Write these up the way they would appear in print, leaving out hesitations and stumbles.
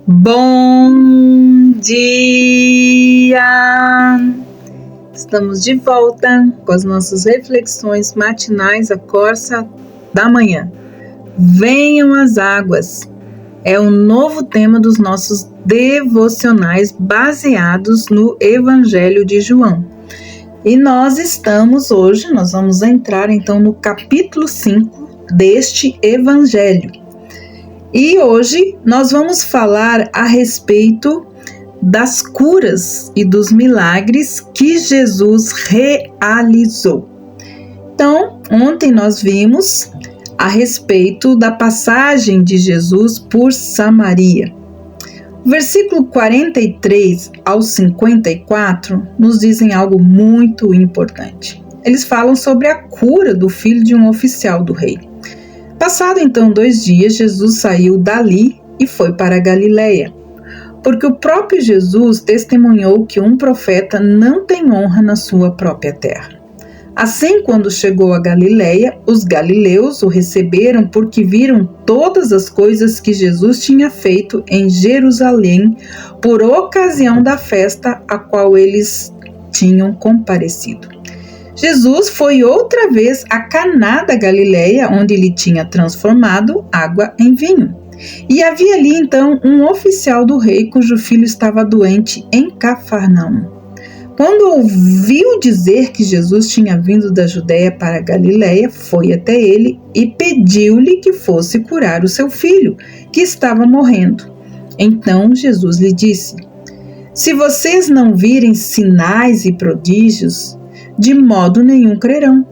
Bom dia! Estamos de volta com as nossas reflexões matinais, a Corsa da manhã. Venham as águas. É o novo tema dos nossos devocionais baseados no Evangelho de João. E nós vamos entrar então no capítulo 5 deste Evangelho. E hoje nós vamos falar a respeito das curas e dos milagres que Jesus realizou. Então, ontem nós vimos a respeito da passagem de Jesus por Samaria. O versículo 43 ao 54 nos dizem algo muito importante. Eles falam sobre a cura do filho de um oficial do rei. Passado então 2 dias, Jesus saiu dali e foi para a Galileia, porque o próprio Jesus testemunhou que um profeta não tem honra na sua própria terra. Assim, quando chegou a Galileia, os galileus o receberam porque viram todas as coisas que Jesus tinha feito em Jerusalém por ocasião da festa a qual eles tinham comparecido. Jesus foi outra vez a Caná da Galileia, onde ele tinha transformado água em vinho. E havia ali então um oficial do rei cujo filho estava doente em Cafarnaum. Quando ouviu dizer que Jesus tinha vindo da Judeia para a Galileia, foi até ele e pediu-lhe que fosse curar o seu filho, que estava morrendo. Então Jesus lhe disse: "Se vocês não virem sinais e prodígios, de modo nenhum crerão."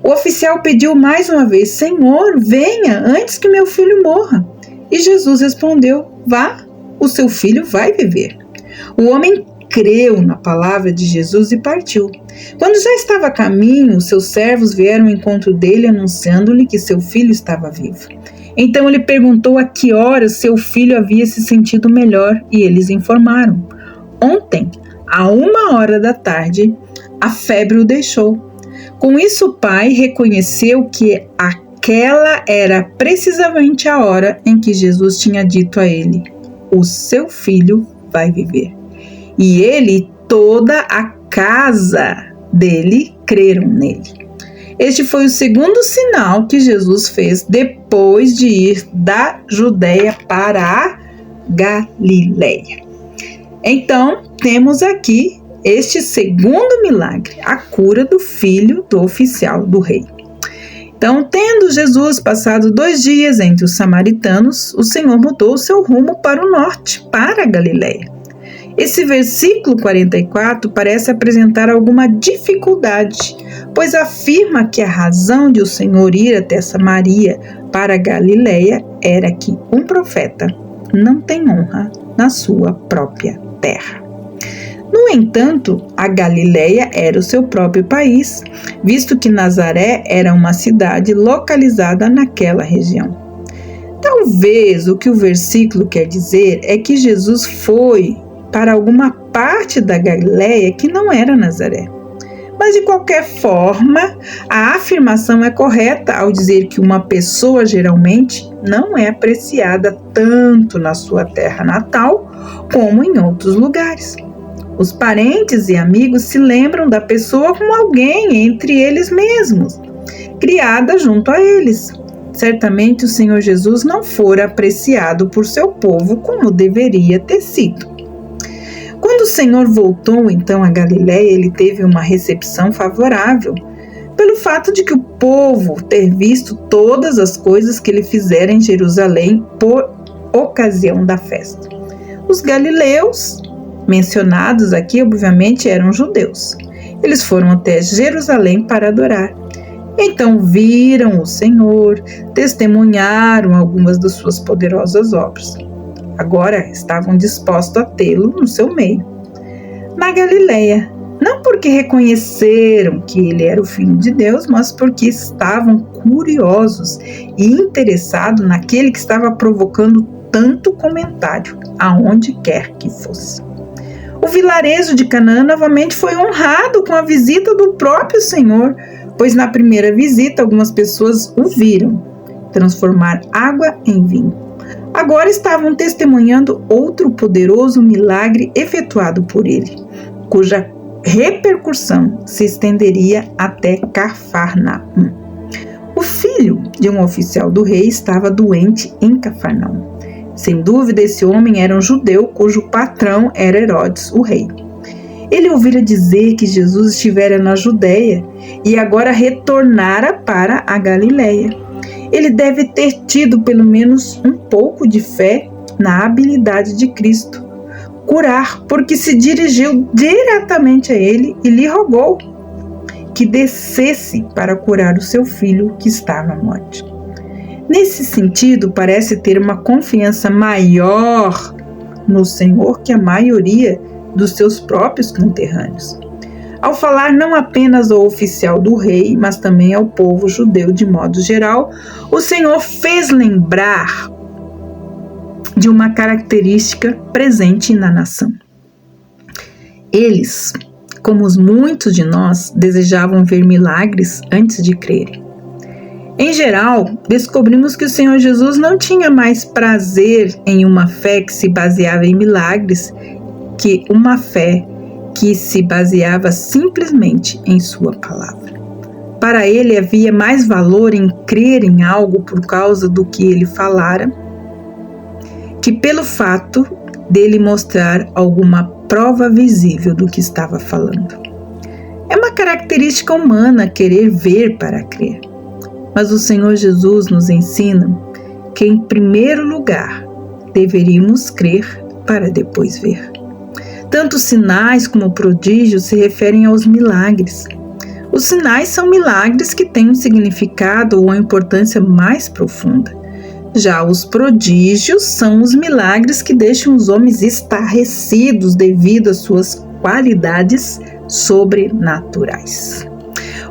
O oficial pediu mais uma vez: "Senhor, venha antes que meu filho morra." E Jesus respondeu: "Vá, o seu filho vai viver." O homem creu na palavra de Jesus e partiu. Quando já estava a caminho, os seus servos vieram ao encontro dele, anunciando-lhe que seu filho estava vivo. Então ele perguntou a que horas seu filho havia se sentido melhor, e eles informaram: "Ontem, à 1h da tarde, a febre o deixou." Com isso, o pai reconheceu que aquela era precisamente a hora em que Jesus tinha dito a ele: "O seu filho vai viver." E ele e toda a casa dele creram nele. Este foi o segundo sinal que Jesus fez depois de ir da Judeia para a Galileia. Então, temos aqui este segundo milagre, a cura do filho do oficial do rei. Então, tendo Jesus passado 2 dias entre os samaritanos, o Senhor mudou seu rumo para o norte, para a Galileia. Esse versículo 44 parece apresentar alguma dificuldade, pois afirma que a razão de o Senhor ir até Samaria para a Galileia era que um profeta não tem honra na sua própria terra. No entanto, a Galileia era o seu próprio país, visto que Nazaré era uma cidade localizada naquela região. Talvez o que o versículo quer dizer é que Jesus foi para alguma parte da Galileia que não era Nazaré. Mas de qualquer forma, a afirmação é correta ao dizer que uma pessoa geralmente não é apreciada tanto na sua terra natal como em outros lugares. Os parentes e amigos se lembram da pessoa como alguém entre eles mesmos, criada junto a eles. Certamente o Senhor Jesus não fora apreciado por seu povo como deveria ter sido. Quando o Senhor voltou então a Galileia, ele teve uma recepção favorável, pelo fato de que o povo ter visto todas as coisas que ele fizera em Jerusalém por ocasião da festa. Os galileus mencionados aqui, obviamente, eram judeus. Eles foram até Jerusalém para adorar. Então viram o Senhor, testemunharam algumas das suas poderosas obras. Agora estavam dispostos a tê-lo no seu meio. Na Galileia, não porque reconheceram que ele era o Filho de Deus, mas porque estavam curiosos e interessados naquele que estava provocando tanto comentário, aonde quer que fosse. O vilarejo de Canaã novamente foi honrado com a visita do próprio Senhor, pois na primeira visita algumas pessoas o viram transformar água em vinho. agora estavam testemunhando outro poderoso milagre efetuado por ele, cuja repercussão se estenderia até Cafarnaum. O filho de um oficial do rei estava doente em Cafarnaum. Sem dúvida, esse homem era um judeu cujo patrão era Herodes, o rei. Ele ouvira dizer que Jesus estivera na Judeia e agora retornara para a Galileia. Ele deve ter tido pelo menos um pouco de fé na habilidade de Cristo curar, porque se dirigiu diretamente a ele e lhe rogou que descesse para curar o seu filho que estava à morte. Nesse sentido, parece ter uma confiança maior no Senhor que a maioria dos seus próprios conterrâneos. Ao falar não apenas ao oficial do rei, mas também ao povo judeu de modo geral, o Senhor fez lembrar de uma característica presente na nação. Eles, como muitos de nós, desejavam ver milagres antes de crerem. Em geral, descobrimos que o Senhor Jesus não tinha mais prazer em uma fé que se baseava em milagres que uma fé que se baseava simplesmente em sua palavra. Para ele havia mais valor em crer em algo por causa do que ele falara, que pelo fato dele mostrar alguma prova visível do que estava falando. É uma característica humana querer ver para crer. Mas o Senhor Jesus nos ensina que, em primeiro lugar, deveríamos crer para depois ver. Tanto sinais como prodígios se referem aos milagres. Os sinais são milagres que têm um significado ou uma importância mais profunda. Já os prodígios são os milagres que deixam os homens estarrecidos devido às suas qualidades sobrenaturais.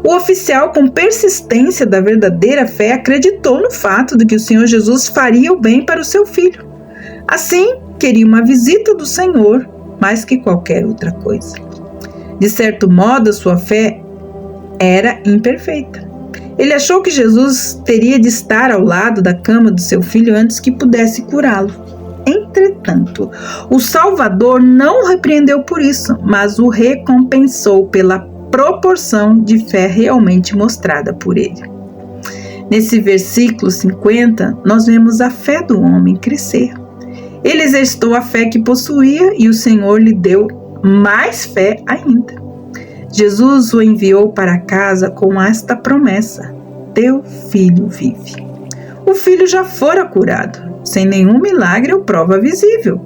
O oficial, com persistência da verdadeira fé, acreditou no fato de que o Senhor Jesus faria o bem para o seu filho. Assim, queria uma visita do Senhor mais que qualquer outra coisa. De certo modo, a sua fé era imperfeita. Ele achou que Jesus teria de estar ao lado da cama do seu filho antes que pudesse curá-lo. Entretanto, o Salvador não o repreendeu por isso, mas o recompensou pela proporção de fé realmente mostrada por ele. Nesse versículo 50, nós vemos a fé do homem crescer. Ele exercitou a fé que possuía e o Senhor lhe deu mais fé ainda. Jesus o enviou para casa com esta promessa: teu filho vive. O filho já fora curado, sem nenhum milagre ou prova visível.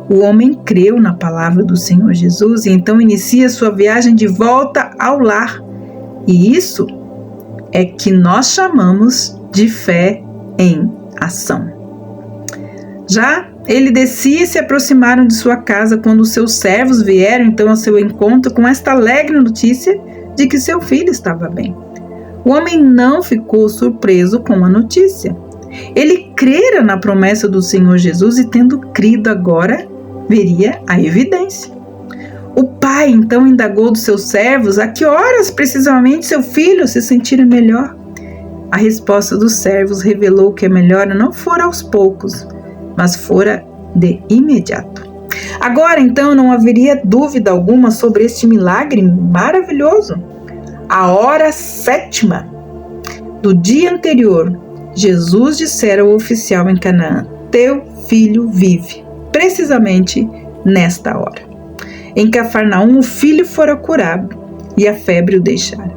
O homem creu na palavra do Senhor Jesus e então inicia sua viagem de volta ao lar. E isso é que nós chamamos de fé em ação. Já ele descia e se aproximaram de sua casa quando seus servos vieram então ao seu encontro com esta alegre notícia de que seu filho estava bem. O homem não ficou surpreso com a notícia. Ele crera na promessa do Senhor Jesus e, tendo crido agora, veria a evidência. O pai então indagou dos seus servos a que horas precisamente seu filho se sentira melhor. A resposta dos servos revelou que a melhora não fora aos poucos, mas fora de imediato. Agora então não haveria dúvida alguma sobre este milagre maravilhoso. A hora 7ª do dia anterior, Jesus dissera ao oficial em Canaã: teu filho vive, precisamente nesta hora. Em Cafarnaum, o filho fora curado e a febre o deixara.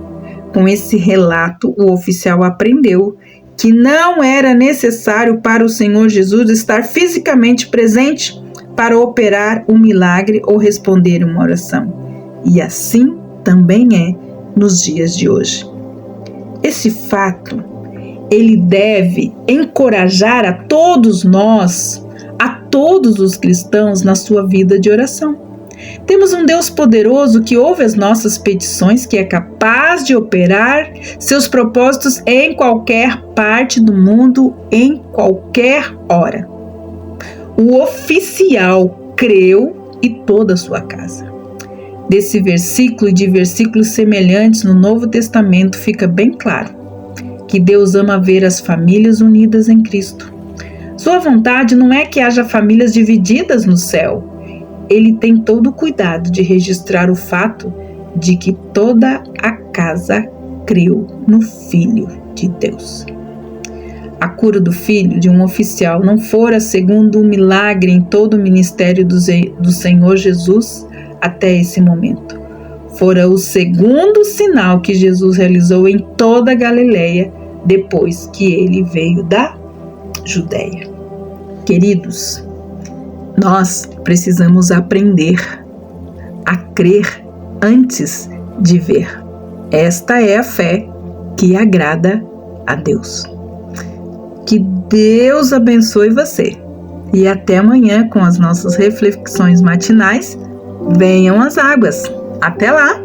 Com esse relato, o oficial aprendeu que não era necessário para o Senhor Jesus estar fisicamente presente para operar um milagre ou responder uma oração. E assim também é nos dias de hoje. Esse fato, ele deve encorajar a todos nós, a todos os cristãos na sua vida de oração. Temos um Deus poderoso que ouve as nossas petições, que é capaz de operar seus propósitos em qualquer parte do mundo, em qualquer hora. O oficial creu e toda a sua casa. Desse versículo e de versículos semelhantes no Novo Testamento fica bem claro que Deus ama ver as famílias unidas em Cristo. Sua vontade não é que haja famílias divididas no céu. Ele tem todo o cuidado de registrar o fato de que toda a casa creu no Filho de Deus. A cura do filho de um oficial não fora segundo um milagre em todo o ministério do Senhor Jesus até esse momento. Fora o segundo sinal que Jesus realizou em toda a Galileia depois que ele veio da Judéia. Queridos, nós precisamos aprender a crer antes de ver. Esta é a fé que agrada a Deus. Que Deus abençoe você. E até amanhã com as nossas reflexões matinais. Venham as águas. Até lá!